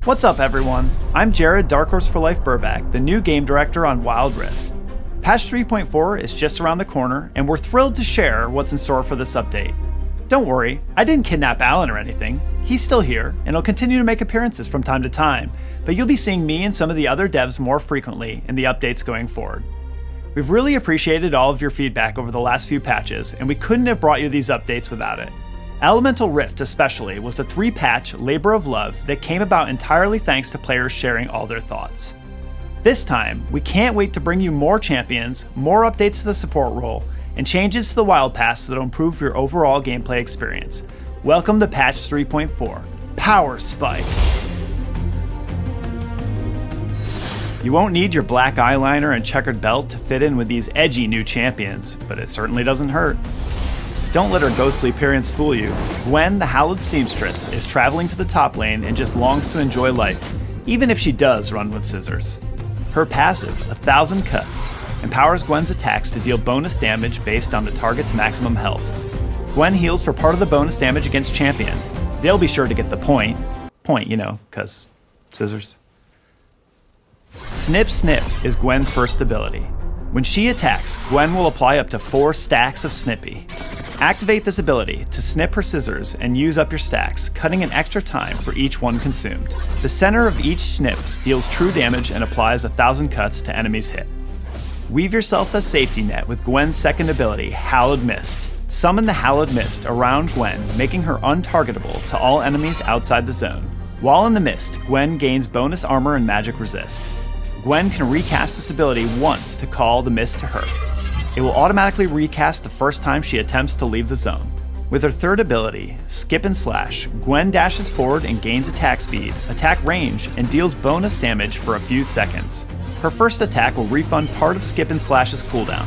What's up, everyone? I'm Jared Dark Horse for Life Burback, the new game director on Wild Rift. Patch 3.4 is just around the corner, and we're thrilled to share what's in store for this update. Don't worry, I didn't kidnap Alan or anything. He's still here, and he'll continue to make appearances from time to time, but you'll be seeing me and some of the other devs more frequently in the updates going forward. We've really appreciated all of your feedback over the last few patches, and we couldn't have brought you these updates without it. Elemental Rift especially was a 3-patch labor of love that came about entirely thanks to players sharing all their thoughts. This time, we can't wait to bring you more champions, more updates to the support role, and changes to the Wild Pass that'll improve your overall gameplay experience. Welcome to Patch 3.4, Power Spike! You won't need your black eyeliner and checkered belt to fit in with these edgy new champions, but it certainly doesn't hurt. Don't let her ghostly appearance fool you. Gwen, the Hallowed Seamstress, is traveling to the top lane and just longs to enjoy life, even if she does run with scissors. Her passive, 1,000 Cuts, empowers Gwen's attacks to deal bonus damage based on the target's maximum health. Gwen heals for part of the bonus damage against champions. They'll be sure to get the point. Point, you know, 'cause scissors. Snip Snip is Gwen's first ability. When she attacks, Gwen will apply up to 4 stacks of Snippy. Activate this ability to snip her scissors and use up your stacks, cutting an extra time for each one consumed. The center of each snip deals true damage and applies 1,000 cuts to enemies hit. Weave yourself a safety net with Gwen's second ability, Hallowed Mist. Summon the Hallowed Mist around Gwen, making her untargetable to all enemies outside the zone. While in the mist, Gwen gains bonus armor and magic resist. Gwen can recast this ability once to call the mist to her. It will automatically recast the first time she attempts to leave the zone. With her third ability, Skip and Slash, Gwen dashes forward and gains attack speed, attack range, and deals bonus damage for a few seconds. Her first attack will refund part of Skip and Slash's cooldown.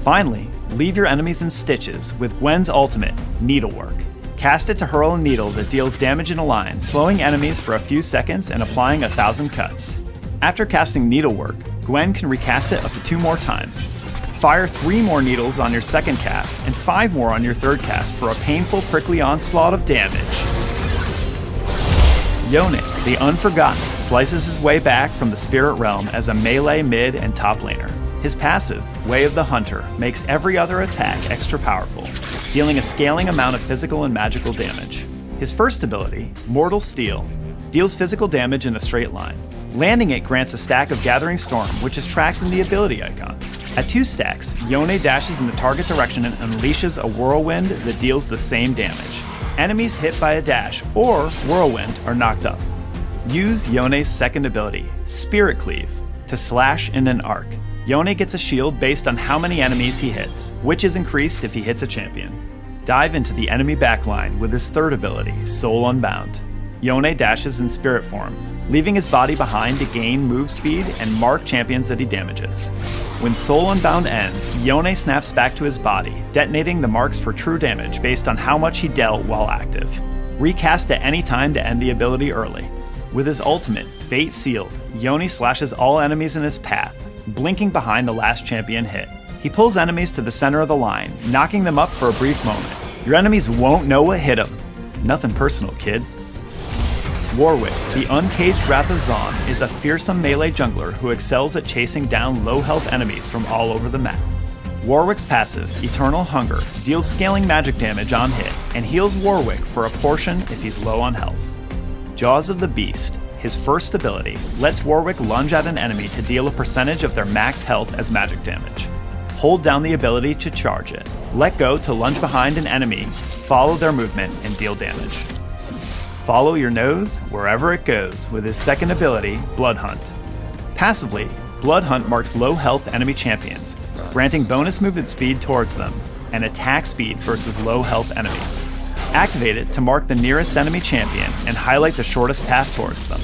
Finally, leave your enemies in stitches with Gwen's ultimate, Needlework. Cast it to hurl a needle that deals damage in a line, slowing enemies for a few seconds and applying 1,000 cuts. After casting Needlework, Gwen can recast it up to 2 more times. Fire 3 more needles on your second cast, and 5 more on your third cast for a painful, prickly onslaught of damage. Yone, the Unforgotten, slices his way back from the Spirit Realm as a melee mid and top laner. His passive, Way of the Hunter, makes every other attack extra powerful, dealing a scaling amount of physical and magical damage. His first ability, Mortal Steel, deals physical damage in a straight line. Landing it grants a stack of Gathering Storm, which is tracked in the ability icon. At 2 stacks, Yone dashes in the target direction and unleashes a whirlwind that deals the same damage. Enemies hit by a dash or whirlwind are knocked up. Use Yone's second ability, Spirit Cleave, to slash in an arc. Yone gets a shield based on how many enemies he hits, which is increased if he hits a champion. Dive into the enemy backline with his third ability, Soul Unbound. Yone dashes in spirit form, leaving his body behind to gain move speed and mark champions that he damages. When Soul Unbound ends, Yone snaps back to his body, detonating the marks for true damage based on how much he dealt while active. Recast at any time to end the ability early. With his ultimate, Fate Sealed, Yone slashes all enemies in his path, blinking behind the last champion hit. He pulls enemies to the center of the line, knocking them up for a brief moment. Your enemies won't know what hit them. Nothing personal, kid. Warwick, the Uncaged Wrath of Zon, is a fearsome melee jungler who excels at chasing down low-health enemies from all over the map. Warwick's passive, Eternal Hunger, deals scaling magic damage on hit and heals Warwick for a portion if he's low on health. Jaws of the Beast, his first ability, lets Warwick lunge at an enemy to deal a percentage of their max health as magic damage. Hold down the ability to charge it. Let go to lunge behind an enemy, follow their movement, and deal damage. Follow your nose wherever it goes with his second ability, Blood Hunt. Passively, Blood Hunt marks low health enemy champions, granting bonus movement speed towards them, and attack speed versus low health enemies. Activate it to mark the nearest enemy champion and highlight the shortest path towards them.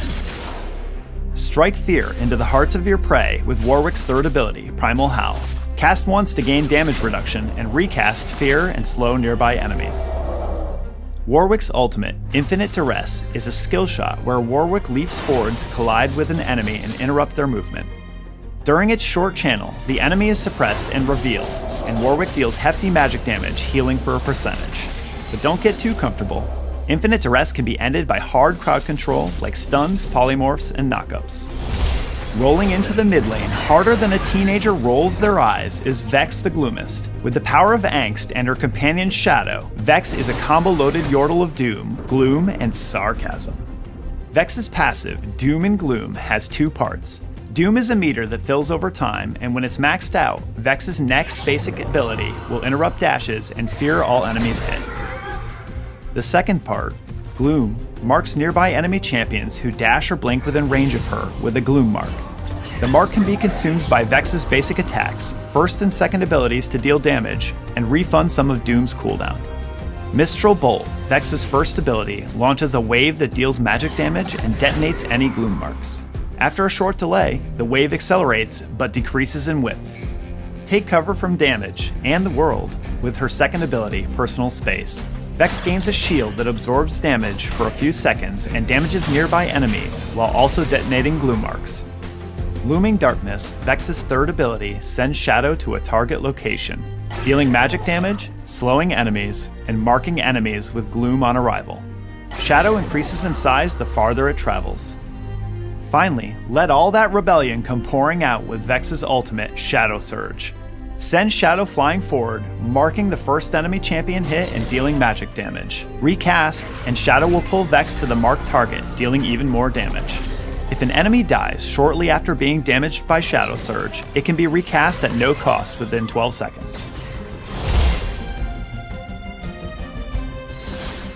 Strike fear into the hearts of your prey with Warwick's third ability, Primal Howl. Cast once to gain damage reduction and recast fear and slow nearby enemies. Warwick's ultimate, Infinite Duress, is a skill shot where Warwick leaps forward to collide with an enemy and interrupt their movement. During its short channel, the enemy is suppressed and revealed, and Warwick deals hefty magic damage, healing for a percentage. But don't get too comfortable. Infinite Duress can be ended by hard crowd control like stuns, polymorphs, and knockups. Rolling into the mid lane harder than a teenager rolls their eyes is Vex the Gloomist. With the power of Angst and her companion Shadow, Vex is a combo-loaded Yordle of Doom, Gloom, and Sarcasm. Vex's passive, Doom and Gloom, has two parts. Doom is a meter that fills over time, and when it's maxed out, Vex's next basic ability will interrupt dashes and fear all enemies hit. The second part, Gloom, marks nearby enemy champions who dash or blink within range of her with a Gloom mark. The mark can be consumed by Vex's basic attacks, first and second abilities to deal damage, and refund some of Doom's cooldown. Mistral Bolt, Vex's first ability, launches a wave that deals magic damage and detonates any Gloom marks. After a short delay, the wave accelerates but decreases in width. Take cover from damage and the world with her second ability, Personal Space. Vex gains a shield that absorbs damage for a few seconds and damages nearby enemies while also detonating Gloom marks. Looming Darkness, Vex's third ability, sends Shadow to a target location, dealing magic damage, slowing enemies, and marking enemies with Gloom on arrival. Shadow increases in size the farther it travels. Finally, let all that rebellion come pouring out with Vex's ultimate, Shadow Surge. Send Shadow flying forward, marking the first enemy champion hit and dealing magic damage. Recast, and Shadow will pull Vex to the marked target, dealing even more damage. If an enemy dies shortly after being damaged by Shadow Surge, it can be recast at no cost within 12 seconds.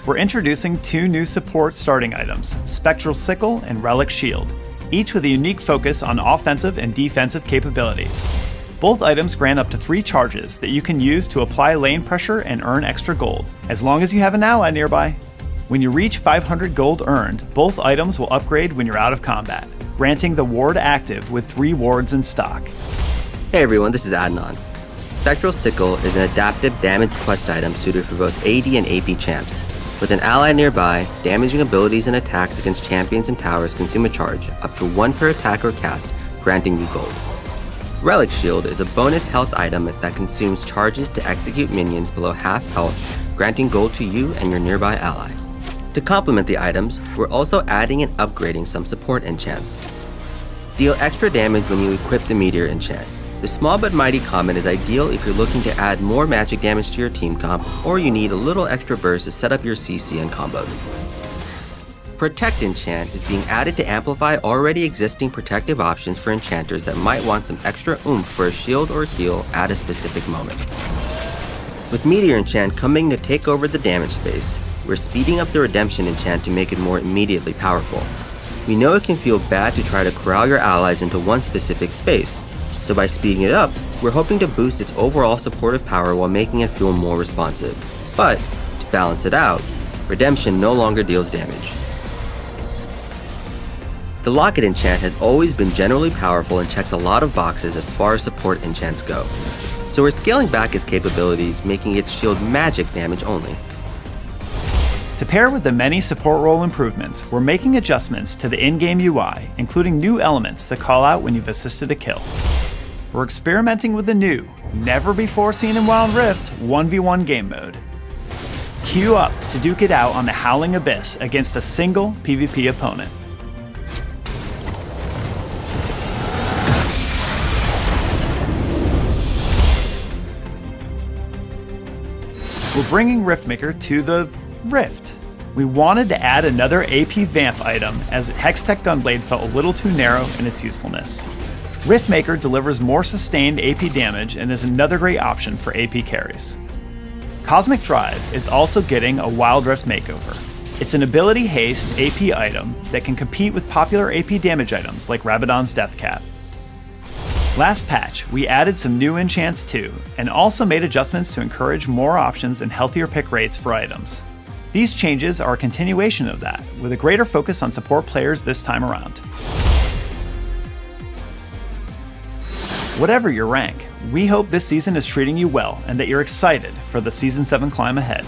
We're introducing two new support starting items, Spectral Sickle and Relic Shield, each with a unique focus on offensive and defensive capabilities. Both items grant up to 3 charges that you can use to apply lane pressure and earn extra gold, as long as you have an ally nearby. When you reach 500 gold earned, both items will upgrade when you're out of combat, granting the ward active with 3 wards in stock. Hey everyone, this is Adnan. Spectral Sickle is an adaptive damage quest item suited for both AD and AP champs. With an ally nearby, damaging abilities and attacks against champions and towers consume a charge, up to 1 per attack or cast, granting you gold. Relic Shield is a bonus health item that consumes charges to execute minions below half health, granting gold to you and your nearby ally. To complement the items, we're also adding and upgrading some support enchants. Deal extra damage when you equip the Meteor enchant. The small but mighty comment is ideal if you're looking to add more magic damage to your team comp, or you need a little extra burst to set up your CC and combos. Protect enchant is being added to amplify already existing protective options for enchanters that might want some extra oomph for a shield or heal at a specific moment. With Meteor enchant coming to take over the damage space, we're speeding up the redemption enchant to make it more immediately powerful. We know it can feel bad to try to corral your allies into one specific space, so by speeding it up, we're hoping to boost its overall supportive power while making it feel more responsive. But, to balance it out, redemption no longer deals damage. The Locket enchant has always been generally powerful and checks a lot of boxes as far as support enchants go. So we're scaling back its capabilities, making it shield magic damage only. To pair with the many support role improvements, we're making adjustments to the in-game UI, including new elements that call out when you've assisted a kill. We're experimenting with the new, never-before-seen in Wild Rift, 1v1 game mode. Queue up to duke it out on the Howling Abyss against a single PvP opponent. We're bringing Riftmaker to the Rift. We wanted to add another AP Vamp item as Hextech Gunblade felt a little too narrow in its usefulness. Riftmaker delivers more sustained AP damage and is another great option for AP carries. Cosmic Drive is also getting a Wild Rift makeover. It's an ability haste AP item that can compete with popular AP damage items like Rabadon's Deathcap. Last patch, we added some new enchants too, and also made adjustments to encourage more options and healthier pick rates for items. These changes are a continuation of that, with a greater focus on support players this time around. Whatever your rank, we hope this season is treating you well and that you're excited for the Season 7 climb ahead.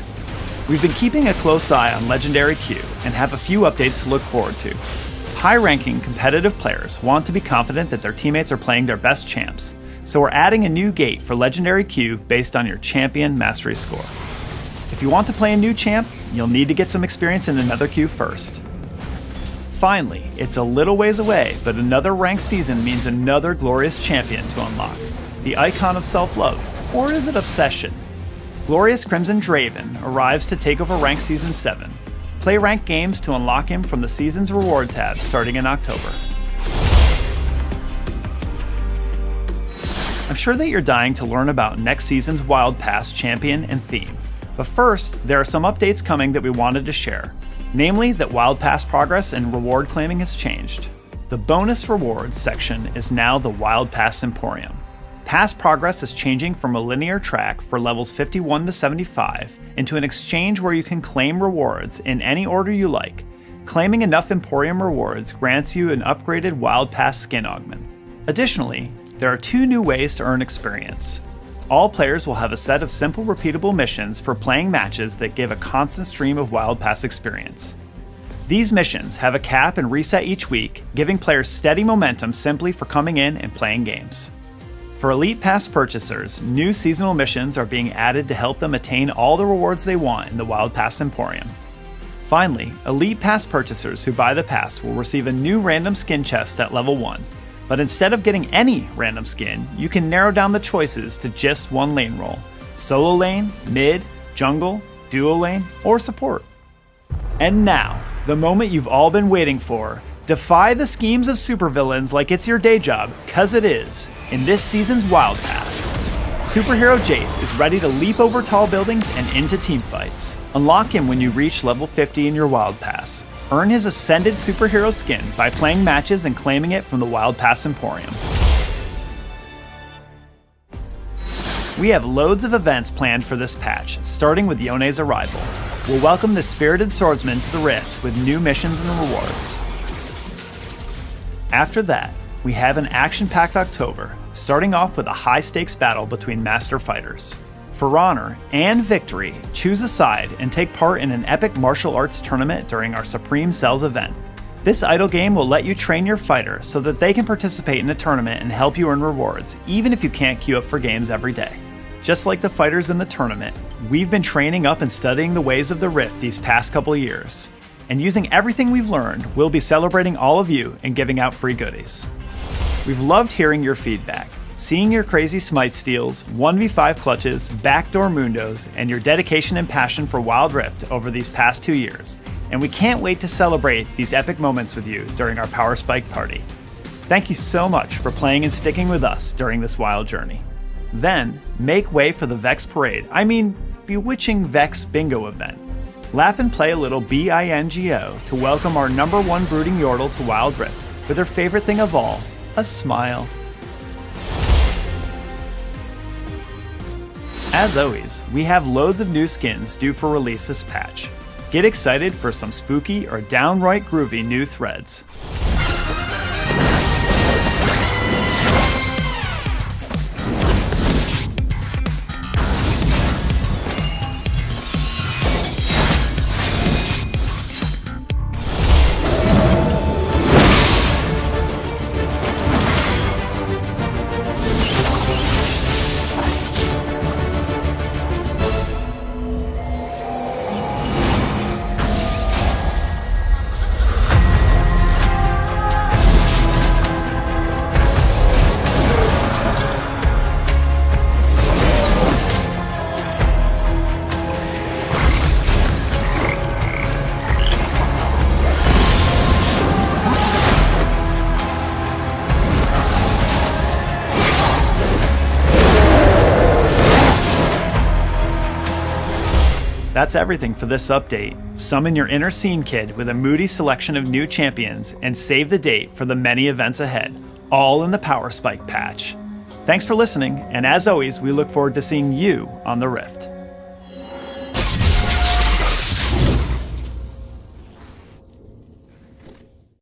We've been keeping a close eye on Legendary Queue and have a few updates to look forward to. High-ranking competitive players want to be confident that their teammates are playing their best champs, so we're adding a new gate for Legendary Queue based on your champion mastery score. If you want to play a new champ, you'll need to get some experience in another queue first. Finally, it's a little ways away, but another ranked season means another glorious champion to unlock. The icon of self-love, or is it obsession? Glorious Crimson Draven arrives to take over ranked Season 7. Play ranked games to unlock him from the season's reward tab starting in October. I'm sure that you're dying to learn about next season's Wild Pass champion and theme. But first, there are some updates coming that we wanted to share. Namely, that Wild Pass progress and reward claiming has changed. The bonus rewards section is now the Wild Pass Emporium. Past progress is changing from a linear track for levels 51 to 75 into an exchange where you can claim rewards in any order you like. Claiming enough Emporium rewards grants you an upgraded Wild Pass skin augment. Additionally, there are 2 new ways to earn experience. All players will have a set of simple repeatable missions for playing matches that give a constant stream of Wild Pass experience. These missions have a cap and reset each week, giving players steady momentum simply for coming in and playing games. For Elite Pass purchasers, new seasonal missions are being added to help them attain all the rewards they want in the Wild Pass Emporium. Finally, Elite Pass purchasers who buy the pass will receive a new random skin chest at level 1. But instead of getting any random skin, you can narrow down the choices to just one lane role: solo lane, mid, jungle, duo lane, or support. And now, the moment you've all been waiting for. Defy the schemes of supervillains like it's your day job, cause it is, in this season's Wild Pass. Superhero Jace is ready to leap over tall buildings and into teamfights. Unlock him when you reach level 50 in your Wild Pass. Earn his Ascended superhero skin by playing matches and claiming it from the Wild Pass Emporium. We have loads of events planned for this patch, starting with Yone's arrival. We'll welcome the Spirited Swordsman to the Rift with new missions and rewards. After that, we have an action-packed October, starting off with a high-stakes battle between master fighters. For honor and victory, choose a side and take part in an epic martial arts tournament during our Supreme Cells event. This idle game will let you train your fighter so that they can participate in a tournament and help you earn rewards, even if you can't queue up for games every day. Just like the fighters in the tournament, we've been training up and studying the ways of the Rift these past couple years. And using everything we've learned, we'll be celebrating all of you and giving out free goodies. We've loved hearing your feedback. Seeing your crazy smite steals, 1v5 clutches, backdoor mundos, and your dedication and passion for Wild Rift over these past 2 years, and we can't wait to celebrate these epic moments with you during our Power Spike party. Thank you so much for playing and sticking with us during this wild journey. Then, make way for the Vex Parade, Bewitching Vex Bingo event. Laugh and play a little BINGO to welcome our #1 brooding Yordle to Wild Rift with her favorite thing of all, a smile. As always, we have loads of new skins due for release this patch. Get excited for some spooky or downright groovy new threads. That's everything for this update. Summon your inner scene kid with a moody selection of new champions and save the date for the many events ahead, all in the Power Spike patch. Thanks for listening, and as always, we look forward to seeing you on the Rift.